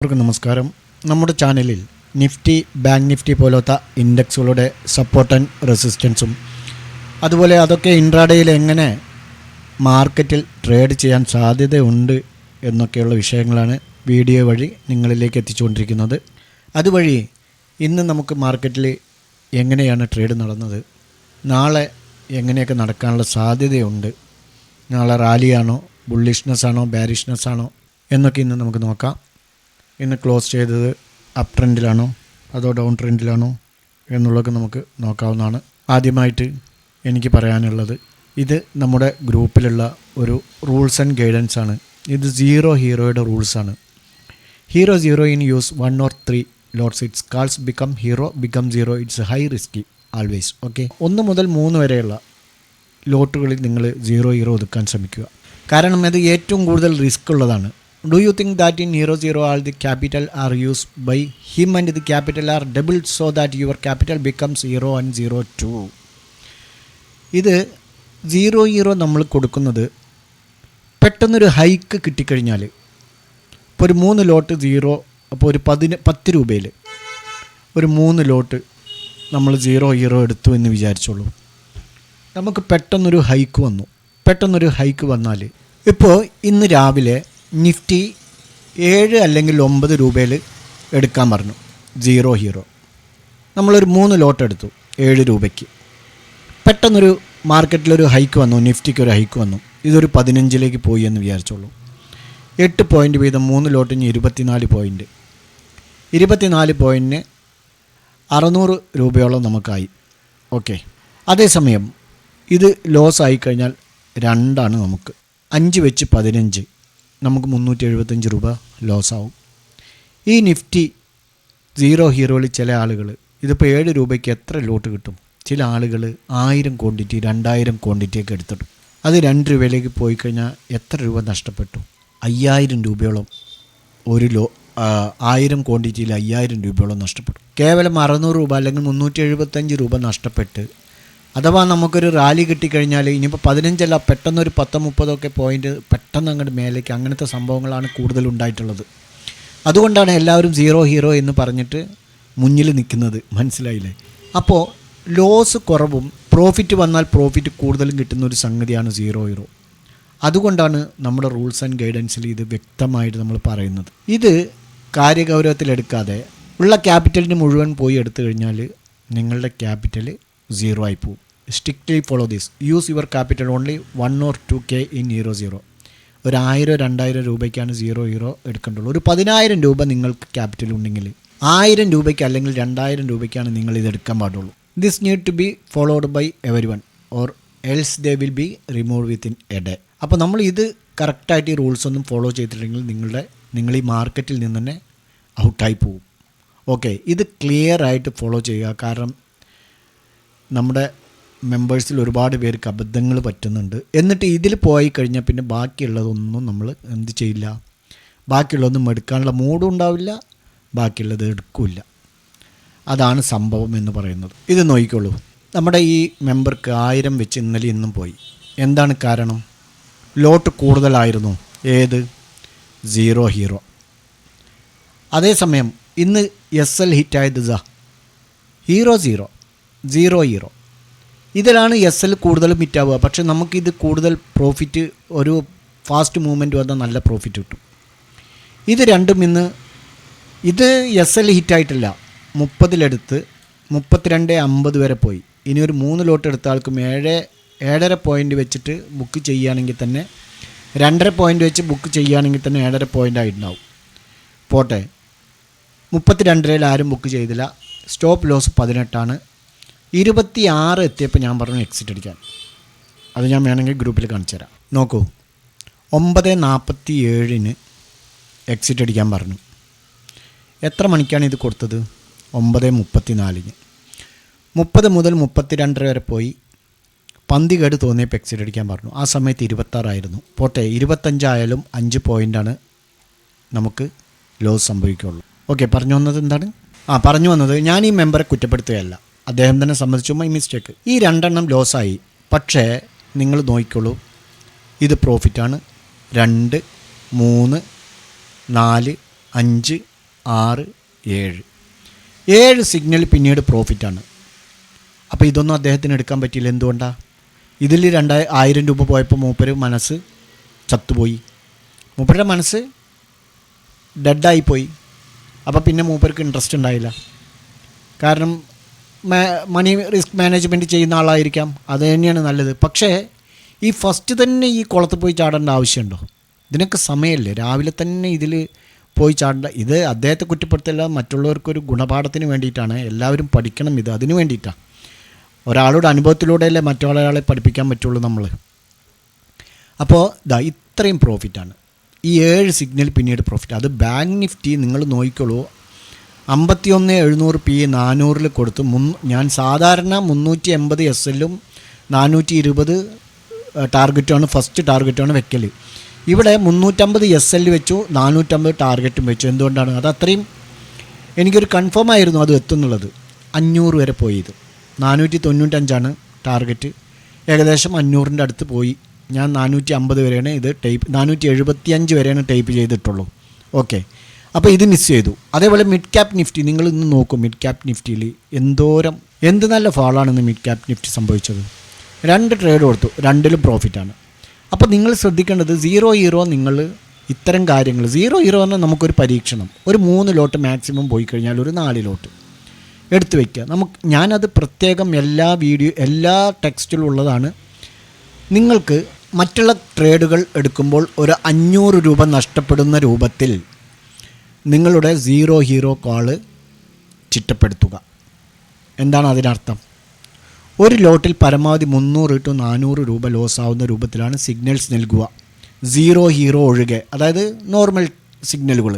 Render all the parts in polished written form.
എല്ലാവർക്കും നമസ്കാരം. നമ്മുടെ ചാനലിൽ നിഫ്റ്റി, ബാങ്ക് നിഫ്റ്റി പോലത്തെ ഇൻഡെക്സുകളുടെ സപ്പോർട്ട് ആൻഡ് റെസിസ്റ്റൻസും അതുപോലെ അതൊക്കെ ഇൻട്രാഡേയിൽ എങ്ങനെ മാർക്കറ്റിൽ ട്രേഡ് ചെയ്യാൻ സാധ്യതയുണ്ട് എന്നൊക്കെയുള്ള വിഷയങ്ങളാണ് വീഡിയോ വഴി നിങ്ങളിലേക്ക് എത്തിച്ചുകൊണ്ടിരിക്കുന്നത്. അതുവഴി ഇന്ന് നമുക്ക് മാർക്കറ്റിൽ എങ്ങനെയാണ് ട്രേഡ് നടന്നത്, നാളെ എങ്ങനെയൊക്കെ നടക്കാനുള്ള സാധ്യതയുണ്ട്, നാളെ റാലിയാണോ, ബുള്ളിഷ്നെസ് ആണോ, ബാരിഷ്നെസ് ആണോ എന്നൊക്കെ ഇന്ന് നമുക്ക് നോക്കാം. ഇന്ന് ക്ലോസ് ചെയ്തത് അപ്പ് ട്രെൻഡിലാണോ അതോ ഡൗൺ ട്രെൻഡിലാണോ എന്നുള്ളതൊക്കെ നമുക്ക് നോക്കാവുന്നതാണ്. ആദ്യമായിട്ട് എനിക്ക് പറയാനുള്ളത്, ഇത് നമ്മുടെ ഗ്രൂപ്പിലുള്ള ഒരു റൂൾസ് ആൻഡ് ഗൈഡൻസ് ആണ്. ഇത് സീറോ ഹീറോയുടെ റൂൾസാണ്. Hero zero in use 1 or 3 lots. It's calls become hero, become zero. It's high risky always. Okay, 1 മുതൽ 3 വരെയുള്ള ലോട്ടുകളിൽ നിങ്ങൾ സീറോ ഹീറോ ഒതുക്കാൻ ശ്രമിക്കുക. കാരണം അത് ഏറ്റവും കൂടുതൽ റിസ്ക് ഉള്ളതാണ്. Do you think that in Hero Zero all the capital are used by him and the capital are doubled so that your capital becomes 0 and 0 too? ഇത് സീറോ ഹീറോ നമ്മൾ കൊടുക്കുന്നത് പെട്ടെന്നൊരു ഹൈക്ക് കിട്ടിക്കഴിഞ്ഞാൽ, ഇപ്പോൾ ഒരു 3 ലോട്ട് സീറോ, അപ്പോൾ ഒരു 10 രൂപയിൽ ഒരു 3 ലോട്ട് നമ്മൾ സീറോ ഹീറോ എടുത്തു എന്ന് വിചാരിച്ചോളൂ. നമുക്ക് പെട്ടെന്നൊരു ഹൈക്ക് വന്നാൽ, ഇപ്പോൾ ഇന്ന് രാവിലെ നിഫ്റ്റി 7 അല്ലെങ്കിൽ 9 രൂപയിൽ എടുക്കാൻ പറഞ്ഞു സീറോ ഹീറോ. നമ്മളൊരു 3 ലോട്ട് എടുത്തു 7 രൂപയ്ക്ക്. പെട്ടെന്നൊരു മാർക്കറ്റിലൊരു ഹൈക്ക് വന്നു, നിഫ്റ്റിക്കൊരു ഹൈക്ക് വന്നു. ഇതൊരു 15ലേക്ക് പോയി എന്ന് വിചാരിച്ചോളൂ. 8 പോയിൻ്റ് വീതം 3 ലോട്ടിന് 24 പോയിൻ്റ്. 24 പോയിൻറ്റിന് 600 രൂപയോളം നമുക്കായി. ഓക്കെ, അതേസമയം ഇത് ലോസ് ആയിക്കഴിഞ്ഞാൽ 2 നമുക്ക് 5 വെച്ച് 15, നമുക്ക് 375 രൂപ ലോസാവും. ഈ നിഫ്റ്റി സീറോ ഹീറോയിൽ ചില ആളുകൾ ഇതിപ്പോൾ 7 രൂപയ്ക്ക് എത്ര ലോട്ട് കിട്ടും? ചില ആളുകൾ 1000 ക്വാണ്ടിറ്റി 2000 ക്വാണ്ടിറ്റിയൊക്കെ എടുത്തിട്ടു. അത് 2 രൂപയിലേക്ക് പോയി കഴിഞ്ഞാൽ എത്ര രൂപ നഷ്ടപ്പെട്ടു? 5000 രൂപയോളം. 1000 ക്വാണ്ടിറ്റിയിൽ 5000 രൂപയോളം നഷ്ടപ്പെട്ടു. കേവലം 600 രൂപ അല്ലെങ്കിൽ 375 രൂപ നഷ്ടപ്പെട്ട്, അഥവാ നമുക്കൊരു റാലി കിട്ടിക്കഴിഞ്ഞാൽ ഇനിയിപ്പോൾ 15 പെട്ടെന്നൊരു 10-30 പോയിൻ്റ് പെട്ടെന്ന് അങ്ങോട്ട് മേലേക്ക്, അങ്ങനത്തെ സംഭവങ്ങളാണ് കൂടുതൽ ഉണ്ടായിട്ടുള്ളത്. അതുകൊണ്ടാണ് എല്ലാവരും സീറോ ഹീറോ എന്ന് പറഞ്ഞിട്ട് മുന്നിൽ നിൽക്കുന്നത്. മനസ്സിലായില്ലേ? അപ്പോൾ ലോസ് കുറവും പ്രോഫിറ്റ് വന്നാൽ പ്രോഫിറ്റ് കൂടുതലും കിട്ടുന്ന ഒരു സംഗതിയാണ് സീറോ ഹീറോ. അതുകൊണ്ടാണ് നമ്മുടെ റൂൾസ് ആൻഡ് ഗൈഡൻസിൽ ഇത് വ്യക്തമായിട്ട് നമ്മൾ പറയുന്നത്. ഇത് കാര്യഗൗരവത്തിലെടുക്കാതെ ഉള്ള ക്യാപിറ്റലിന് മുഴുവൻ പോയി എടുത്തു കഴിഞ്ഞാൽ നിങ്ങളുടെ ക്യാപിറ്റൽ സീറോ ആയി പോകും. Strictly follow this. Use your capital only 1 or 2K in hero zero. ഒരു 1000-2000 രൂപയ്ക്കാണ് സീറോ ഹീറോ എടുക്കേണ്ടുള്ളൂ. ഒരു 10000 രൂപ നിങ്ങൾക്ക് ക്യാപിറ്റൽ ഉണ്ടെങ്കിൽ 1000 രൂപയ്ക്ക് അല്ലെങ്കിൽ 2000 രൂപയ്ക്കാണ് നിങ്ങൾ ഇത് എടുക്കാൻ പാടുള്ളൂ. This need to be followed by every one or else they will be remove within a day. അപ്പോൾ നമ്മൾ ഇത് കറക്റ്റായിട്ട് ഈ റൂൾസ് ഒന്നും ഫോളോ ചെയ്തിട്ടുണ്ടെങ്കിൽ നിങ്ങൾ ഈ മാർക്കറ്റിൽ നിന്ന് തന്നെ ഔട്ടായി പോകും. ഓക്കെ, ഇത് ക്ലിയർ ആയിട്ട് ഫോളോ ചെയ്യുക. കാരണം നമ്മുടെ മെമ്പേഴ്സിൽ ഒരുപാട് പേർക്ക് അബദ്ധങ്ങൾ പറ്റുന്നുണ്ട്. എന്നിട്ട് ഇതിൽ പോയി കഴിഞ്ഞാൽ പിന്നെ ബാക്കിയുള്ളതൊന്നും നമ്മൾ എന്ത് ചെയ്യില്ല, ബാക്കിയുള്ളതൊന്നും എടുക്കാനുള്ള മൂഡും ഉണ്ടാവില്ല, ബാക്കിയുള്ളത് എടുക്കില്ല. അതാണ് സംഭവം എന്ന് പറയുന്നത്. ഇത് നോക്കിക്കോളൂ, നമ്മുടെ ഈ മെമ്പർക്ക് 1000 വെച്ച് ഇന്നലെ ഇന്നും പോയി. എന്താണ് കാരണം? ലോട്ട് കൂടുതലായിരുന്നു. ഏത്? Zero hero. അതേസമയം ഇന്ന് SL ഹിറ്റായത് ഹീറോ സീറോ ഹീറോ. ഇതിലാണ് SL കൂടുതലും ഹിറ്റാവുക. പക്ഷെ നമുക്കിത് കൂടുതൽ പ്രോഫിറ്റ്, ഒരു ഫാസ്റ്റ് മൂവ്മെൻറ്റ് വന്നാൽ നല്ല പ്രോഫിറ്റ് കിട്ടും. ഇത് രണ്ടും ഇന്ന് ഇത് SL ഹിറ്റായിട്ടില്ല. 30 32.50 വരെ പോയി. ഇനി ഒരു 3 ലോട്ട് എടുത്ത ആൾക്കും 7.5 പോയിൻ്റ് വെച്ചിട്ട് ബുക്ക് ചെയ്യുകയാണെങ്കിൽ തന്നെ, 2.5 പോയിൻ്റ് വെച്ച് ബുക്ക് ചെയ്യുകയാണെങ്കിൽ തന്നെ 7.5 പോയിൻ്റ് ആയിട്ടുണ്ടാവും. പോട്ടെ, 32 ആരും ബുക്ക് ചെയ്തില്ല. Stop loss 18. 26 എത്തിയപ്പോൾ ഞാൻ പറഞ്ഞു എക്സിറ്റ് അടിക്കാൻ. അത് ഞാൻ വേണമെങ്കിൽ ഗ്രൂപ്പിൽ കാണിച്ചു തരാം. നോക്കൂ, 9:47 എക്സിറ്റ് അടിക്കാൻ പറഞ്ഞു. എത്ര മണിക്കാണ് ഇത് കൊടുത്തത്? 9:34. 30 മുതൽ 32 വരെ പോയി. പന്തികേട് തോന്നിയപ്പോൾ എക്സിറ്റ് അടിക്കാൻ പറഞ്ഞു. ആ സമയത്ത് 26 ആയിരുന്നു. പോട്ടെ, 25 ആയാലും 5 പോയിൻ്റാണ് നമുക്ക് ലോസ് സംഭവിക്കുകയുള്ളൂ. ഓക്കെ, പറഞ്ഞു വന്നത് എന്താണ്? പറഞ്ഞു വന്നത്, ഞാൻ ഈ മെമ്പറെ കുറ്റപ്പെടുത്തുകയല്ല, അദ്ദേഹം തന്നെ സമ്മതിച്ചു മൈ മിസ്റ്റേക്ക്. ഈ 2 ലോസായി. പക്ഷേ നിങ്ങൾ നോക്കിക്കോളൂ, ഇത് പ്രോഫിറ്റാണ്. 2, 3, 4, 5, 6, 7 സിഗ്നൽ പിന്നീട് പ്രോഫിറ്റാണ്. അപ്പോൾ ഇതൊന്നും അദ്ദേഹത്തിന് എടുക്കാൻ പറ്റിയില്ല. എന്തുകൊണ്ടാണ്? ഇതിൽ 2,000 രൂപ പോയപ്പോൾ മൂപ്പര് മനസ്സ് ചത്തുപോയി. മൂപ്പരുടെ മനസ്സ് ഡെഡായിപ്പോയി. അപ്പോൾ പിന്നെ മൂപ്പർക്ക് ഇൻട്രസ്റ്റ് ഉണ്ടായില്ല. കാരണം മണി റിസ്ക് മാനേജ്മെൻറ്റ് ചെയ്യുന്ന ആളായിരിക്കാം, അത് തന്നെയാണ് നല്ലത്. പക്ഷേ ഈ ഫസ്റ്റ് തന്നെ ഈ കുളത്തിൽ പോയി ചാടേണ്ട ആവശ്യമുണ്ടോ? ഇതിനൊക്കെ സമയമല്ലേ, രാവിലെ തന്നെ ഇതിൽ പോയി ചാടേണ്ട. ഇത് അദ്ദേഹത്തെ കുറ്റപ്പെടുത്തല്ല, മറ്റുള്ളവർക്കൊരു ഗുണപാഠത്തിന് വേണ്ടിയിട്ടാണ്. എല്ലാവരും പഠിക്കണം, ഇത് അതിന് വേണ്ടിയിട്ടാണ്. ഒരാളുടെ അനുഭവത്തിലൂടെയല്ലേ മറ്റൊരാളെ പഠിപ്പിക്കാൻ പറ്റുള്ളൂ നമ്മൾ. അപ്പോൾ ഇത്രയും പ്രോഫിറ്റാണ്. ഈ 7 സിഗ്നൽ പിന്നീട് പ്രോഫിറ്റ്. അത് ബാങ്ക് നിഫ്റ്റി നിങ്ങൾ നോക്കിക്കോളൂ. 51,700 പി 400 കൊടുത്ത് ഞാൻ സാധാരണ 380 SL-ഉം 420 ടാർഗറ്റുമാണ്, ഫസ്റ്റ് ടാർഗറ്റാണ് വെക്കൽ. ഇവിടെ 350 SL വെച്ചു, 450 ടാർഗറ്റും വെച്ചു. എന്തുകൊണ്ടാണ്? അത് അത്രയും എനിക്കൊരു കൺഫേം ആയിരുന്നു അത് എത്തുന്നുള്ളത്. 500 വരെ പോയി. ഇത് 495 ടാർഗറ്റ്, ഏകദേശം 500-ൻ്റെ അടുത്ത് പോയി. ഞാൻ 450 വരെയാണ് ഇത് 475 വരെയാണ് ടൈപ്പ് ചെയ്തിട്ടുള്ളൂ. ഓക്കെ, അപ്പോൾ ഇത് മിസ് ചെയ്തു. അതേപോലെ മിഡ് ക്യാപ് നിഫ്റ്റി നിങ്ങൾ ഇന്ന് നോക്കും. മിഡ് ക്യാപ് നിഫ്റ്റിയിൽ എന്ത് നല്ല ഫാളാണെന്ന് മിഡ് ക്യാപ് നിഫ്റ്റി സംഭവിച്ചത്. 2 ട്രേഡ് കൊടുത്തു, 2ലും പ്രോഫിറ്റാണ്. അപ്പോൾ നിങ്ങൾ ശ്രദ്ധിക്കേണ്ടത് 0 നിങ്ങൾ ഇത്തരം കാര്യങ്ങൾ 0 എന്നാൽ നമുക്കൊരു പരീക്ഷണം, ഒരു 3 ലോട്ട് മാക്സിമം പോയി കഴിഞ്ഞാൽ ഒരു 4 ലോട്ട് എടുത്തു വയ്ക്കുക. ഞാനത് പ്രത്യേകം എല്ലാ ടെക്സ്റ്റിലും ഉള്ളതാണ്. നിങ്ങൾക്ക് മറ്റുള്ള ട്രേഡുകൾ എടുക്കുമ്പോൾ ഒരു 500 രൂപ നഷ്ടപ്പെടുന്ന രൂപത്തിൽ നിങ്ങളുടെ 0 കോള് ചിട്ടപ്പെടുത്തുക. എന്താണ് അതിനർത്ഥം? ഒരു ലോട്ടിൽ പരമാവധി 300 to 400 രൂപ ലോസ് ആവുന്ന രൂപത്തിലാണ് സിഗ്നൽസ് നൽകുക. 0 ഒഴികെ, അതായത് നോർമൽ സിഗ്നലുകൾ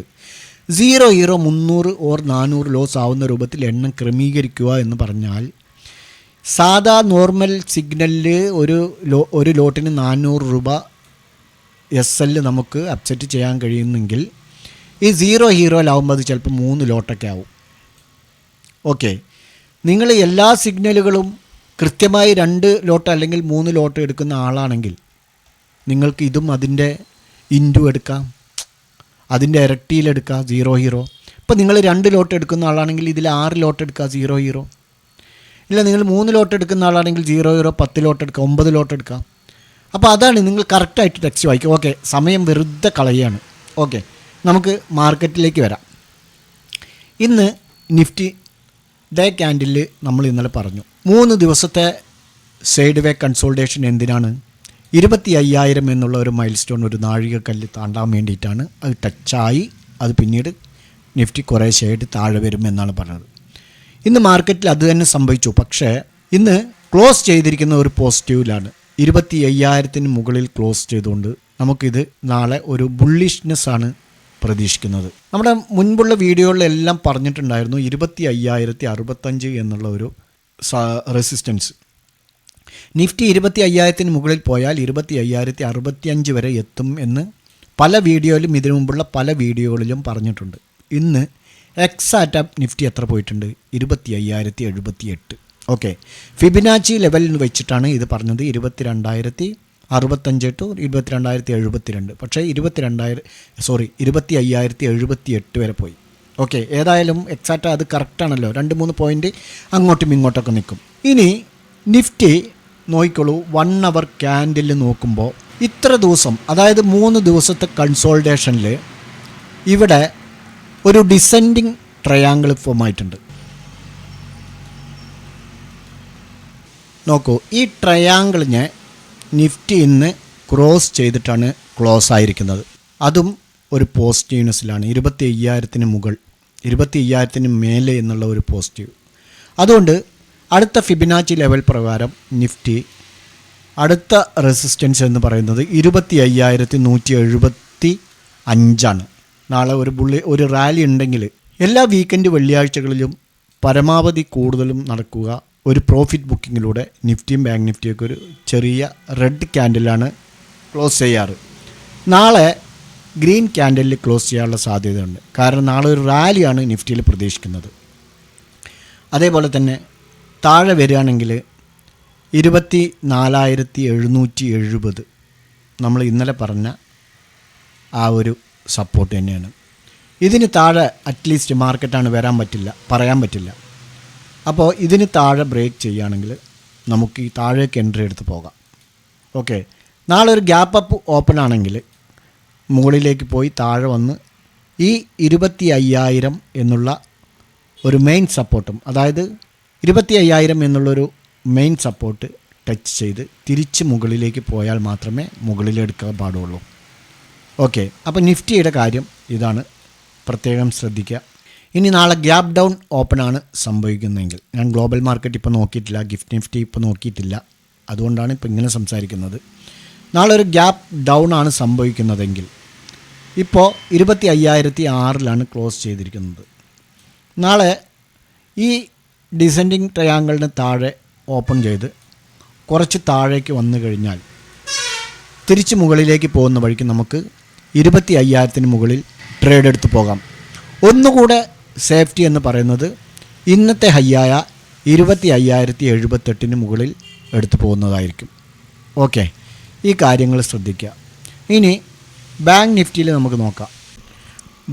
0 300 or 400 ലോസ് ആവുന്ന രൂപത്തിൽ എണ്ണം ക്രമീകരിക്കുക എന്ന് പറഞ്ഞാൽ, സാധാ നോർമൽ സിഗ്നലിൽ ഒരു ലോട്ടിന് 400 രൂപ SL നമുക്ക് അപ്സെറ്റ് ചെയ്യാൻ കഴിയുന്നെങ്കിൽ ഈ 0 അത് ചിലപ്പോൾ 3 ലോട്ടൊക്കെ ആവും. ഓക്കെ, നിങ്ങൾ എല്ലാ സിഗ്നലുകളും കൃത്യമായി 2 ലോട്ട് അല്ലെങ്കിൽ 3 ലോട്ട് എടുക്കുന്ന ആളാണെങ്കിൽ നിങ്ങൾക്ക് ഇതും അതിൻ്റെ ഇൻറ്റു എടുക്കാം, അതിൻ്റെ ഇരട്ടിയിലെടുക്കാം 0. ഇപ്പോൾ നിങ്ങൾ 2 ലോട്ട് എടുക്കുന്ന ആളാണെങ്കിൽ ഇതിൽ 6 ലോട്ട് എടുക്കുക 0. ഇല്ല, നിങ്ങൾ 3 ലോട്ട് എടുക്കുന്ന ആളാണെങ്കിൽ 0, 10 ലോട്ട് എടുക്കുക, 9 ലോട്ട് എടുക്കാം. അപ്പോൾ അതാണ് നിങ്ങൾ കറക്റ്റായിട്ട് ടെക്സ്റ്റ് വായിക്കുക. ഓക്കെ, സമയം വെറുതെ കളയുകയാണ്. ഓക്കെ, നമുക്ക് മാർക്കറ്റിലേക്ക് വരാം. ഇന്ന് നിഫ്റ്റി ഡേ ക്യാൻഡിൽ നമ്മൾ ഇന്നലെ പറഞ്ഞു 3 ദിവസത്തെ സൈഡ് വേ കൺസോൾട്ടേഷൻ എന്തിനാണ്? 25,000 എന്നുള്ള ഒരു മൈൽ സ്റ്റോൺ, ഒരു നാഴികക്കല്ല് താണ്ടാൻ വേണ്ടിയിട്ടാണ്. അത് ടച്ചായി, അത് പിന്നീട് നിഫ്റ്റി കുറേശ്ശെയായിട്ട് താഴെ വരും എന്നാണ് പറഞ്ഞത്. ഇന്ന് മാർക്കറ്റിൽ അത് തന്നെ സംഭവിച്ചു. പക്ഷേ ഇന്ന് ക്ലോസ് ചെയ്തിരിക്കുന്ന ഒരു പോസിറ്റീവിലാണ്. 25,000-ന് മുകളിൽ ക്ലോസ് ചെയ്തുകൊണ്ട് നമുക്കിത് നാളെ ഒരു ബുള്ളിഷ്നെസ്സാണ് പ്രതീക്ഷിക്കുന്നത്. നമ്മുടെ മുൻപുള്ള വീഡിയോകളിലെല്ലാം പറഞ്ഞിട്ടുണ്ടായിരുന്നു 25,065 എന്നുള്ള ഒരു റെസിസ്റ്റൻസ്. നിഫ്റ്റി 25,000-ന് മുകളിൽ പോയാൽ 25,065 വരെ എത്തും എന്ന് പല വീഡിയോയിലും ഇതിനു മുമ്പുള്ള പല വീഡിയോകളിലും പറഞ്ഞിട്ടുണ്ട്. ഇന്ന് എക്സാക്റ്റ് നിഫ്റ്റി എത്ര പോയിട്ടുണ്ട്? 25,078. ഓക്കെ, ഫിബിനാച്ചി ലെവലിൽ വെച്ചിട്ടാണ് ഇത് പറഞ്ഞത്. 22,065 to 22,072. പക്ഷേ 25,078 വരെ പോയി. ഓക്കെ, ഏതായാലും എക്സാക്റ്റ് അത് കറക്റ്റാണല്ലോ. 2-3 പോയിൻ്റ് അങ്ങോട്ടും ഇങ്ങോട്ടൊക്കെ നിൽക്കും. ഇനി നിഫ്റ്റി നോക്കിക്കോളൂ. 1 അവർ ക്യാൻഡിൽ നോക്കുമ്പോൾ ഇത്ര ദിവസം, അതായത് 3 ദിവസത്തെ കൺസോൾട്ടേഷനിൽ ഇവിടെ ഒരു ഡിസെൻഡിങ് ട്രയാങ്കിൾ ഫോം ആയിട്ടുണ്ട്. നോക്കൂ, ഈ ട്രയാങ്കിളിനെ നിഫ്റ്റി ഇന്ന് ക്രോസ് ചെയ്തിട്ടാണ് ക്ലോസ് ആയിരിക്കുന്നത്. അതും ഒരു പോസിറ്റീവ്നെസ്സിലാണ്. 25,000-ന് മുകൾ, 25,000-ന് മേലെ എന്നുള്ള ഒരു പോസിറ്റീവ്. അതുകൊണ്ട് അടുത്ത ഫിബിനാച്ചി ലെവൽ പ്രകാരം നിഫ്റ്റി അടുത്ത റെസിസ്റ്റൻസ് എന്ന് പറയുന്നത് 25,175 നാളെ ഒരു റാലി ഉണ്ടെങ്കിൽ എല്ലാ വീക്കെൻഡ് വെള്ളിയാഴ്ചകളിലും പരമാവധി കൂടുതലും നടക്കുക ഒരു പ്രോഫിറ്റ് ബുക്കിങ്ങിലൂടെ നിഫ്റ്റിയും ബാങ്ക് നിഫ്റ്റിയൊക്കെ ഒരു ചെറിയ റെഡ് ക്യാൻഡിലാണ് ക്ലോസ് ചെയ്യാറ്. നാളെ ഗ്രീൻ ക്യാൻഡിലിൽ ക്ലോസ് ചെയ്യാനുള്ള സാധ്യതയുണ്ട്. കാരണം നാളെ ഒരു റാലിയാണ് നിഫ്റ്റിയിൽ പ്രതീക്ഷിക്കുന്നത്. അതേപോലെ തന്നെ താഴെ വരികയാണെങ്കിൽ 24,770 നമ്മൾ ഇന്നലെ പറഞ്ഞ ആ ഒരു സപ്പോർട്ട് തന്നെയാണ്. ഇതിന് താഴെ അറ്റ്ലീസ്റ്റ് മാർക്കറ്റാണ് പറയാൻ പറ്റില്ല. അപ്പോൾ ഇതിന് താഴെ ബ്രേക്ക് ചെയ്യുകയാണെങ്കിൽ നമുക്ക് ഈ താഴേക്ക് എൻട്രി എടുത്ത് പോകാം. ഓക്കെ, നാളെ ഒരു ഗ്യാപ്പ് അപ്പ് ഓപ്പൺ ആണെങ്കിൽ മുകളിലേക്ക് പോയി താഴെ വന്ന് ഈ 25,000 എന്നുള്ള ഒരു മെയിൻ സപ്പോർട്ടും, അതായത് 25,000 എന്നുള്ളൊരു മെയിൻ സപ്പോർട്ട് ടച്ച് ചെയ്ത് തിരിച്ച് മുകളിലേക്ക് പോയാൽ മാത്രമേ മുകളിലെടുക്കാൻ പാടുള്ളൂ. ഓക്കെ, അപ്പോൾ നിഫ്റ്റിയുടെ കാര്യം ഇതാണ്, പ്രത്യേകം ശ്രദ്ധിക്കുക. ഇനി നാളെ ഗ്യാപ്പ് ഡൗൺ ഓപ്പൺ ആണ് സംഭവിക്കുന്നതെങ്കിൽ, ഞാൻ ഗ്ലോബൽ മാർക്കറ്റ് ഇപ്പോൾ നോക്കിയിട്ടില്ല, ഗിഫ്റ്റ് നിഫ്റ്റി ഇപ്പോൾ നോക്കിയിട്ടില്ല, അതുകൊണ്ടാണ് ഇപ്പോൾ ഇങ്ങനെ സംസാരിക്കുന്നത്. നാളെ ഒരു ഗ്യാപ്പ് ഡൗൺ ആണ് സംഭവിക്കുന്നതെങ്കിൽ ഇപ്പോൾ 25,006 ക്ലോസ് ചെയ്തിരിക്കുന്നത്. നാളെ ഈ ഡിസെൻഡിങ് ട്രയാങ്കിളിന് താഴെ ഓപ്പൺ ചെയ്ത് കുറച്ച് താഴേക്ക് വന്നു കഴിഞ്ഞാൽ തിരിച്ച് മുകളിലേക്ക് പോകുന്ന വഴിക്ക് നമുക്ക് 25,000 മുകളിൽ ട്രേഡ് എടുത്ത് പോകാം. ഒന്നുകൂടെ സേഫ്റ്റി എന്ന് പറയുന്നത് ഇന്നത്തെ ഹൈയായ 25,078 മുകളിൽ എടുത്തു പോകുന്നതായിരിക്കും. ഓക്കെ, ഈ കാര്യങ്ങൾ ശ്രദ്ധിക്കുക. ഇനി ബാങ്ക് നിഫ്റ്റിയിൽ നമുക്ക് നോക്കാം.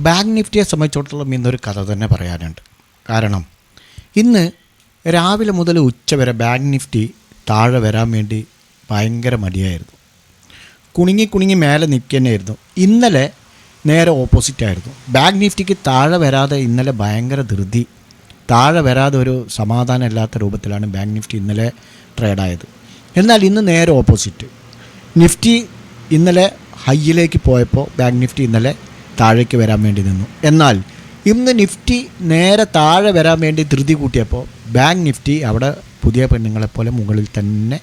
ബാങ്ക് നിഫ്റ്റിയെ സംബന്ധിച്ചിടത്തോളം ഇന്നൊരു കഥ തന്നെ പറയാനുണ്ട്. കാരണം ഇന്ന് രാവിലെ മുതൽ ഉച്ച വരെ ബാങ്ക് നിഫ്റ്റി താഴെ വരാൻ വേണ്ടി ഭയങ്കര മടിയായിരുന്നു. കുണുങ്ങി മേലെ നിൽക്കുന്നതായിരുന്നു. ഇന്നലെ നേരെ ഓപ്പോസിറ്റായിരുന്നു. ബാങ്ക് നിഫ്റ്റിക്ക് താഴെ വരാതെ ഇന്നലെ ഭയങ്കര ധൃതി, താഴെ വരാതെ ഒരു സമാധാനമില്ലാത്ത രൂപത്തിലാണ് ബാങ്ക് നിഫ്റ്റി ഇന്നലെ ട്രേഡായത്. എന്നാൽ ഇന്ന് നേരെ ഓപ്പോസിറ്റ്. നിഫ്റ്റി ഇന്നലെ ഹൈയിലേക്ക് പോയപ്പോൾ ബാങ്ക് നിഫ്റ്റി ഇന്നലെ താഴേക്ക് വരാൻ വേണ്ടി നിന്നു. എന്നാൽ ഇന്ന് നിഫ്റ്റി നേരെ താഴെ വരാൻ വേണ്ടി ധൃതി കൂട്ടിയപ്പോൾ ബാങ്ക് നിഫ്റ്റി അവിടെ പുതിയ പെണ്ണുങ്ങളെപ്പോലെ മുകളിൽ തന്നെ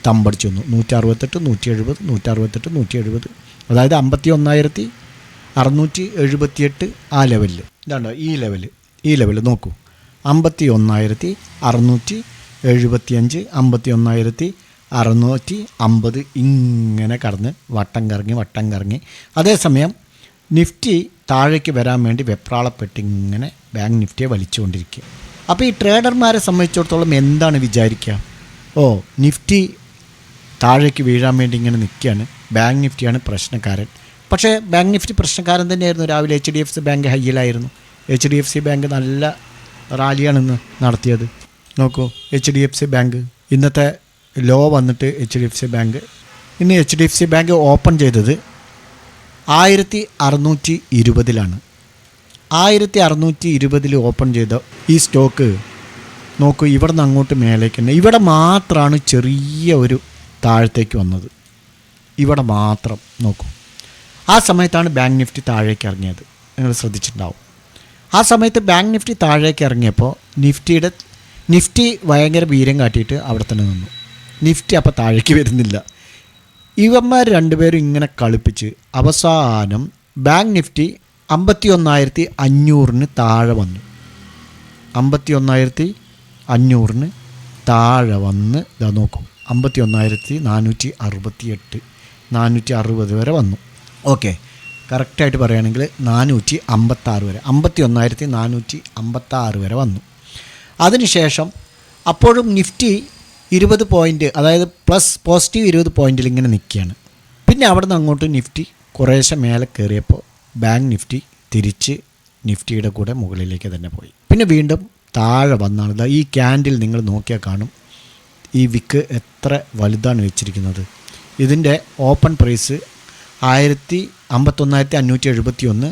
തമ്പടിച്ചു വന്നു. 168, 170, 168, 170, അതായത് 51,678 ആ ലെവലിൽ. ഇതാണ്ടോ ഈ ലെവൽ നോക്കൂ. 51,675, 51,650 ഇങ്ങനെ കടന്ന് വട്ടം കറങ്ങി. അതേസമയം നിഫ്റ്റി താഴേക്ക് വരാൻ വേണ്ടി വെപ്രാളപ്പെട്ട് ഇങ്ങനെ ബാങ്ക് നിഫ്റ്റിയെ വലിച്ചുകൊണ്ടിരിക്കുക. അപ്പോൾ ഈ ട്രേഡർമാരെ സംബന്ധിച്ചിടത്തോളം എന്താണ് വിചാരിക്കുക? നിഫ്റ്റി താഴേക്ക് വീഴാൻ വേണ്ടി ഇങ്ങനെ നിൽക്കുകയാണ്, ബാങ്ക് നിഫ്റ്റിയാണ് പ്രശ്നക്കാരൻ. പക്ഷേ ബാങ്ക് നിഫ്റ്റി പ്രശ്നക്കാരൻ തന്നെയായിരുന്നു. രാവിലെ HDFC ബാങ്ക് ഹൈയിലായിരുന്നു. HDFC ബാങ്ക് നല്ല റാലിയാണിന്ന് നടത്തിയത്. നോക്കൂ, HDFC ബാങ്ക് ഇന്നത്തെ ലോ വന്നിട്ട് HDFC ബാങ്ക് ഇന്ന് HDFC ബാങ്ക് ഓപ്പൺ ചെയ്തത് 1620 1620 ഓപ്പൺ ചെയ്ത ഈ സ്റ്റോക്ക് നോക്കൂ, ഇവിടെ നിന്ന് അങ്ങോട്ട് മേലേക്ക് തന്നെ. ഇവിടെ മാത്രമാണ് ചെറിയ ഒരു താഴത്തേക്ക് വന്നത്, ഇവിടെ മാത്രം നോക്കൂ. ആ സമയത്താണ് ബാങ്ക് നിഫ്റ്റി താഴേക്ക് ഇറങ്ങിയത്. നിങ്ങൾ ശ്രദ്ധിച്ചിട്ടുണ്ടാവും. ആ സമയത്ത് ബാങ്ക് നിഫ്റ്റി താഴേക്ക് ഇറങ്ങിയപ്പോൾ നിഫ്റ്റി ഭയങ്കര വീര്യം കാട്ടിയിട്ട് അവിടെ തന്നെ നിന്നു. നിഫ്റ്റി അപ്പോൾ താഴേക്ക് വരുന്നില്ല. ഇവന്മാർ രണ്ടുപേരും ഇങ്ങനെ കളിപ്പിച്ച് അവസാനം ബാങ്ക് നിഫ്റ്റി 51,500 താഴെ വന്നു. 51,500 താഴെ വന്ന് ഇതാ നോക്കൂ, 51,468, 460 വരെ വന്നു. ഓക്കെ, കറക്റ്റായിട്ട് പറയുകയാണെങ്കിൽ 456 വരെ, 51,456 വരെ വന്നു. അതിനുശേഷം അപ്പോഴും നിഫ്റ്റി 20 പോയിൻ്റ്, അതായത് പോസിറ്റീവ് 20 പോയിൻറ്റിൽ ഇങ്ങനെ നിൽക്കുകയാണ്. പിന്നെ അവിടെ നിന്ന് അങ്ങോട്ട് നിഫ്റ്റി കുറേശ്ശെ മേലെ കയറിയപ്പോൾ ബാങ്ക് നിഫ്റ്റി തിരിച്ച് നിഫ്റ്റിയുടെ കൂടെ മുകളിലേക്ക് തന്നെ പോയി. പിന്നെ വീണ്ടും താഴെ വന്നാണ്. ഈ ക്യാൻഡിൽ നിങ്ങൾ നോക്കിയാൽ കാണും ഈ വിക്ക് എത്ര വലുതാണ് വെച്ചിരിക്കുന്നത്. ഇതിൻ്റെ ഓപ്പൺ പ്രൈസ് 51,571,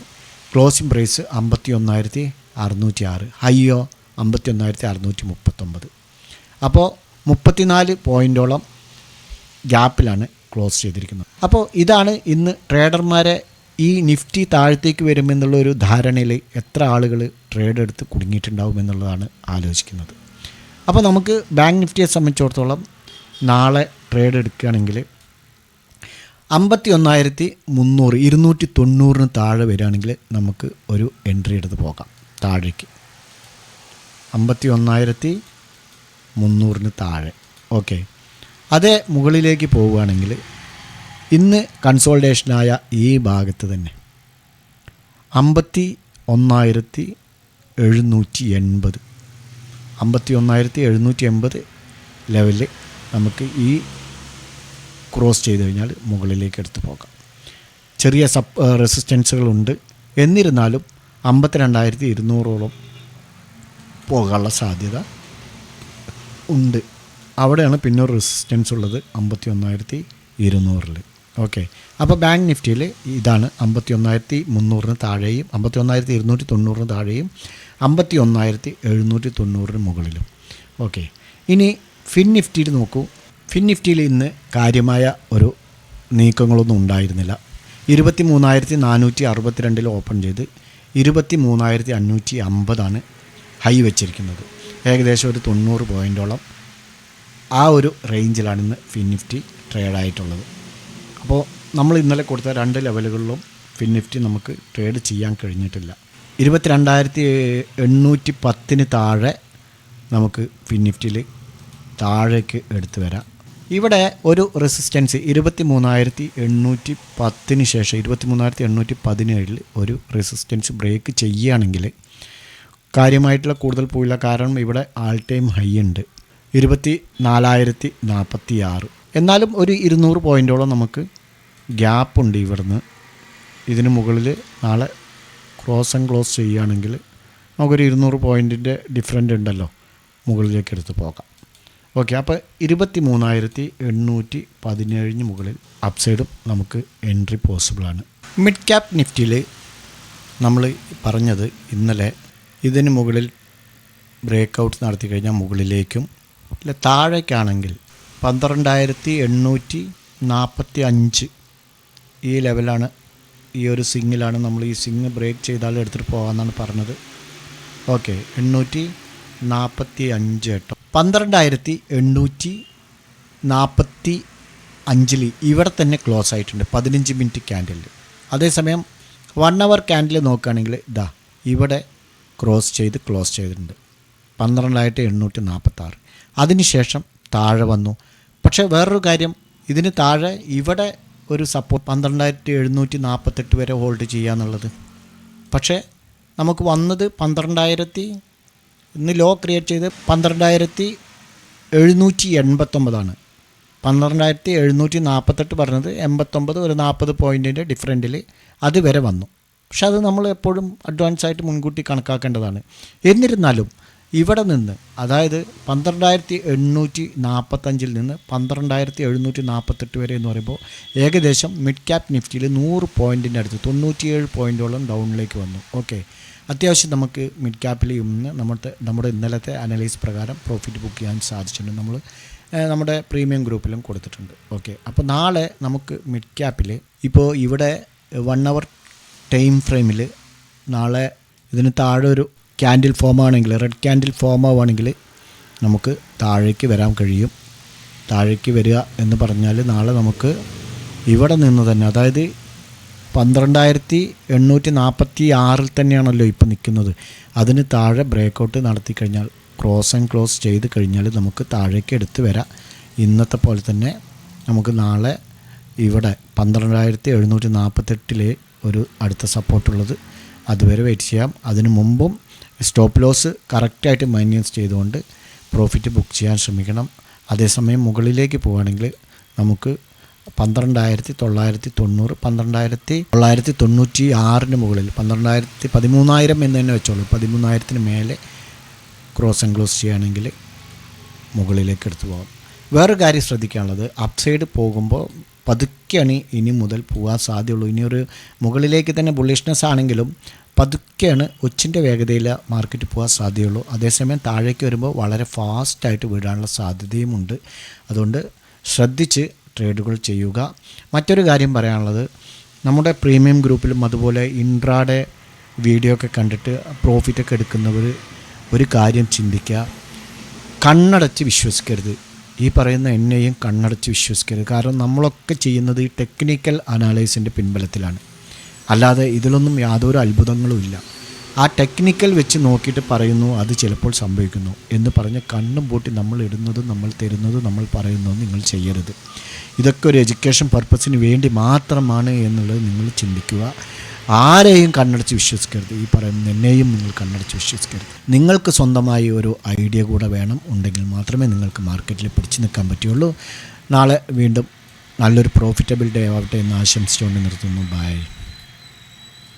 ക്ലോസിംഗ് പ്രൈസ് 51,606, ഹൈയോ 51,639. അപ്പോൾ 34 പോയിൻ്റോളം ഗ്യാപ്പിലാണ് ക്ലോസ് ചെയ്തിരിക്കുന്നത്. അപ്പോൾ ഇതാണ് ഇന്ന് ട്രേഡർമാരെ ഈ നിഫ്റ്റി താഴത്തേക്ക് വരുമെന്നുള്ള ഒരു ധാരണയിൽ എത്ര ആളുകൾ ട്രേഡ് എടുത്ത് കുടുങ്ങിയിട്ടുണ്ടാവും എന്നുള്ളതാണ് ആലോചിക്കുന്നത്. അപ്പോൾ നമുക്ക് ബാങ്ക് നിഫ്റ്റിയെ സംബന്ധിച്ചിടത്തോളം നാളെ ട്രേഡ് എടുക്കുകയാണെങ്കിൽ 51,300, 290 താഴെ വരികയാണെങ്കിൽ നമുക്ക് ഒരു എൻട്രി എടുത്ത് പോകാം താഴേക്ക്. 51,300 താഴെ. ഓക്കെ, അതേ മുകളിലേക്ക് പോവുകയാണെങ്കിൽ ഇന്ന് കൺസോൾട്ടേഷനായ ഈ ഭാഗത്ത് തന്നെ 51,780, 51,780 ലെവലിൽ നമുക്ക് ഈ ക്രോസ് ചെയ്ത് കഴിഞ്ഞാൽ മുകളിലേക്ക് എടുത്ത് പോകാം. ചെറിയ റെസിസ്റ്റൻസുകളുണ്ട്. എന്നിരുന്നാലും 52,200 പോകാനുള്ള സാധ്യത ഉണ്ട്. അവിടെയാണ് പിന്നെ ഒരു റെസിസ്റ്റൻസ് ഉള്ളത് 51,200. ഓക്കെ, അപ്പോൾ ബാങ്ക് നിഫ്റ്റിയിൽ ഇതാണ് 51,300 താഴെയും 51,290 താഴെയും 51,790 മുകളിലും. ഓക്കെ, ഇനി ഫിൻ നിഫ്റ്റിയിൽ നോക്കൂ. ഫിൻ നിഫ്റ്റിയിൽ ഇന്ന് കാര്യമായ ഒരു നീക്കങ്ങളൊന്നും ഉണ്ടായിരുന്നില്ല. 23,462 ഓപ്പൺ ചെയ്ത് 23,550 ഹൈ വെച്ചിരിക്കുന്നത്. ഏകദേശം ഒരു 90 പോയിൻറ്റോളം ആ ഒരു റേഞ്ചിലാണ് ഇന്ന് ഫിൻ നിഫ്റ്റി ട്രേഡായിട്ടുള്ളത്. അപ്പോൾ നമ്മൾ ഇന്നലെ കൊടുത്ത 2 ലെവലുകളിലും ഫിൻ നിഫ്റ്റി നമുക്ക് ട്രേഡ് ചെയ്യാൻ കഴിഞ്ഞിട്ടില്ല. 22,810 താഴെ നമുക്ക് ഫിൻ നിഫ്റ്റിയിൽ താഴേക്ക് എടുത്തു വരാം. ഇവിടെ ഒരു റെസിസ്റ്റൻസ് 23,810 ശേഷം 23,817 ഒരു റെസിസ്റ്റൻസ് ബ്രേക്ക് ചെയ്യുകയാണെങ്കിൽ കാര്യമായിട്ടുള്ള കൂടുതൽ പോയില്ല. കാരണം ഇവിടെ ആൾ ടൈം ഹൈ ഉണ്ട് 24,046. എന്നാലും ഒരു 200 പോയിൻറ്റോളം നമുക്ക് ഗ്യാപ്പുണ്ട്. ഇവിടുന്ന് ഇതിന് മുകളിൽ നാളെ ക്രോസ് ആൻഡ് ക്ലോസ് ചെയ്യുകയാണെങ്കിൽ നമുക്കൊരു 200 പോയിൻറ്റിൻ്റെ ഡിഫറൻ്റ് ഉണ്ടല്ലോ, മുകളിലേക്ക് എടുത്ത് പോകാം. ഓക്കെ, അപ്പോൾ 23,817 മുകളിൽ അപ്സൈഡും നമുക്ക് എൻട്രി പോസിബിളാണ്. മിഡ് ക്യാപ് നിഫ്റ്റിയിൽ നമ്മൾ പറഞ്ഞത് ഇന്നലെ ഇതിന് മുകളിൽ ബ്രേക്ക് ഔട്ട് നടത്തി കഴിഞ്ഞാൽ മുകളിലേക്കും ഇല്ല താഴേക്കാണെങ്കിൽ 12,845 ഈ ലെവലാണ്, ഈ ഒരു സിങ്ങിലാണ് നമ്മൾ ഈ സിങ് ബ്രേക്ക് ചെയ്താൽ എടുത്തിട്ട് പോകാമെന്നാണ് പറഞ്ഞത്. ഓക്കെ, 845 കേട്ടോ. 12,845 ഇവിടെ തന്നെ ക്ലോസ് ആയിട്ടുണ്ട് 15 മിനിറ്റ് ക്യാൻഡിലിൽ. അതേസമയം 1 അവർ ക്യാൻഡിൽ നോക്കുകയാണെങ്കിൽ ഇതാ ഇവിടെ ക്ലോസ് ചെയ്തിട്ടുണ്ട് 12,846. അതിനുശേഷം താഴെ വന്നു. പക്ഷേ വേറൊരു കാര്യം, ഇതിന് താഴെ ഇവിടെ ഒരു സപ്പോർട്ട് 12,748 വരെ ഹോൾഡ് ചെയ്യുക എന്നുള്ളത്. പക്ഷേ നമുക്ക് വന്നത് 12,000 ഇന്ന് ലോ ക്രിയേറ്റ് ചെയ്ത് 12,789. 12,748 പറഞ്ഞത് 89 ഒരു 40 പോയിൻറ്റിൻ്റെ ഡിഫറൻറ്റിൽ അത് വരെ വന്നു. പക്ഷെ അത് നമ്മൾ എപ്പോഴും അഡ്വാൻസ് ആയിട്ട് മുൻകൂട്ടി കണക്കാക്കേണ്ടതാണ്. എന്നിരുന്നാലും ഇവിടെ നിന്ന്, അതായത് 12,845 നിന്ന് 12,748 വരെ എന്ന് പറയുമ്പോൾ ഏകദേശം മിഡ് ക്യാപ് നിഫ്റ്റിയിൽ 100 പോയിൻറ്റിൻ്റെ അടുത്ത് 97 പോയിൻറ്റോളം ഡൗണിലേക്ക് വന്നു. ഓക്കെ, അത്യാവശ്യം നമുക്ക് മിഡ് ക്യാപ്പിൽ ഇന്ന് നമ്മുടെ ഇന്നലത്തെ അനലൈസ് പ്രകാരം പ്രോഫിറ്റ് ബുക്ക് ചെയ്യാൻ സാധിച്ചിട്ടുണ്ട്. നമ്മൾ നമ്മുടെ പ്രീമിയം ഗ്രൂപ്പിലും കൊടുത്തിട്ടുണ്ട്. ഓക്കെ, അപ്പോൾ നാളെ നമുക്ക് മിഡ് ക്യാപ്പിൽ ഇപ്പോൾ ഇവിടെ 1 അവർ ടൈം ഫ്രെയിമിൽ നാളെ ഇതിന് താഴെ ഒരു ക്യാൻഡിൽ ഫോം ആണെങ്കിൽ, റെഡ് ക്യാൻഡിൽ ഫോം ആവുകയാണെങ്കിൽ നമുക്ക് താഴേക്ക് വരാൻ കഴിയും. താഴേക്ക് വരിക എന്ന് പറഞ്ഞാൽ നാളെ നമുക്ക് ഇവിടെ നിന്ന് തന്നെ, അതായത് 12,846 തന്നെയാണല്ലോ ഇപ്പോൾ നിൽക്കുന്നത്, അതിന് താഴെ ബ്രേക്കൗട്ട് നടത്തി കഴിഞ്ഞാൽ ക്രോസ് ആൻഡ് ക്ലോസ് ചെയ്ത് കഴിഞ്ഞാൽ നമുക്ക് താഴേക്ക് എടുത്ത് വരാം. ഇന്നത്തെ പോലെ തന്നെ നമുക്ക് നാളെ ഇവിടെ 12,748 ഒരു അടുത്ത സപ്പോർട്ടുള്ളത്, അതുവരെ വെയിറ്റ് ചെയ്യാം. അതിനു മുമ്പും സ്റ്റോപ്പ് ലോസ് കറക്റ്റായിട്ട് മൈനസ് ചെയ്തുകൊണ്ട് പ്രോഫിറ്റ് ബുക്ക് ചെയ്യാൻ ശ്രമിക്കണം. അതേസമയം മുകളിലേക്ക് പോവുകയാണെങ്കിൽ നമുക്ക് 12,990 12,996 മുകളിൽ 13,000 എന്ന് തന്നെ വെച്ചോളൂ, 13,000 മേലെ ക്രോസ് ആൻഡ് ക്ലോസ് ചെയ്യുകയാണെങ്കിൽ മുകളിലേക്ക് എടുത്തു പോകാം. വേറൊരു കാര്യം ശ്രദ്ധിക്കാനുള്ളത്, അപ്സൈഡ് പോകുമ്പോൾ പതുക്കെയാണ് ഇനി മുതൽ പോകാൻ സാധ്യതയുള്ളൂ. ഇനിയൊരു മുകളിലേക്ക് തന്നെ ബുള്ളിഷ്നെസ് ആണെങ്കിലും പതുക്കെയാണ് ഒച്ചിൻ്റെ വേഗതയിൽ മാർക്കറ്റ് പോകാൻ സാധ്യതയുള്ളൂ. അതേസമയം താഴേക്ക് വരുമ്പോൾ വളരെ ഫാസ്റ്റായിട്ട് വീഴാനുള്ള സാധ്യതയുമുണ്ട്. അതുകൊണ്ട് ശ്രദ്ധിച്ച് ട്രേഡുകൾ ചെയ്യുക. മറ്റൊരു കാര്യം പറയാനുള്ളത്, നമ്മുടെ പ്രീമിയം ഗ്രൂപ്പിലും അതുപോലെ ഇൻട്രാഡേ വീഡിയോ ഒക്കെ കണ്ടിട്ട് പ്രോഫിറ്റൊക്കെ എടുക്കുന്നവർ ഒരു കാര്യം ചിന്തിക്കുക, കണ്ണടച്ച് വിശ്വസിക്കരുത്. ഈ പറയുന്ന എന്നെയും കണ്ണടച്ച് വിശ്വസിക്കരുത്. കാരണം നമ്മളൊക്കെ ചെയ്യുന്നത് ഈ ടെക്നിക്കൽ അനാലൈസിൻ്റെ പിൻബലത്തിലാണ്, അല്ലാതെ ഇതിലൊന്നും യാതൊരു അത്ഭുതങ്ങളും ഇല്ല. ആ ടെക്നിക്കൽ വെച്ച് നോക്കിയിട്ട് പറയുന്നു അത് ചിലപ്പോൾ സംഭവിക്കുന്നു എന്ന് പറഞ്ഞ് കണ്ണും പൂട്ടി നമ്മൾ ഇടുന്നതും നമ്മൾ തരുന്നതും നമ്മൾ പറയുന്നതും നിങ്ങൾ ചെയ്യരുത്. ഇതൊക്കെ ഒരു എഡ്യൂക്കേഷൻ പർപ്പസിന് വേണ്ടി മാത്രമാണ് എന്നുള്ളത് നിങ്ങൾ ചിന്തിക്കുക. ആരെയും കണ്ണടച്ച് വിശ്വസിക്കരുത്. ഈ പറയുന്ന എന്നെയും നിങ്ങൾ കണ്ണടച്ച് വിശ്വസിക്കരുത്. നിങ്ങൾക്ക് സ്വന്തമായി ഒരു ഐഡിയ കൂടെ വേണം, ഉണ്ടെങ്കിൽ മാത്രമേ നിങ്ങൾക്ക് മാർക്കറ്റിൽ പിടിച്ചു നിൽക്കാൻ പറ്റുള്ളൂ. നാളെ വീണ്ടും നല്ലൊരു പ്രോഫിറ്റബിൾ ഡേ ആവട്ടെ എന്ന് ആശംസിച്ചുകൊണ്ട് നിർത്തുന്നു. ബൈ.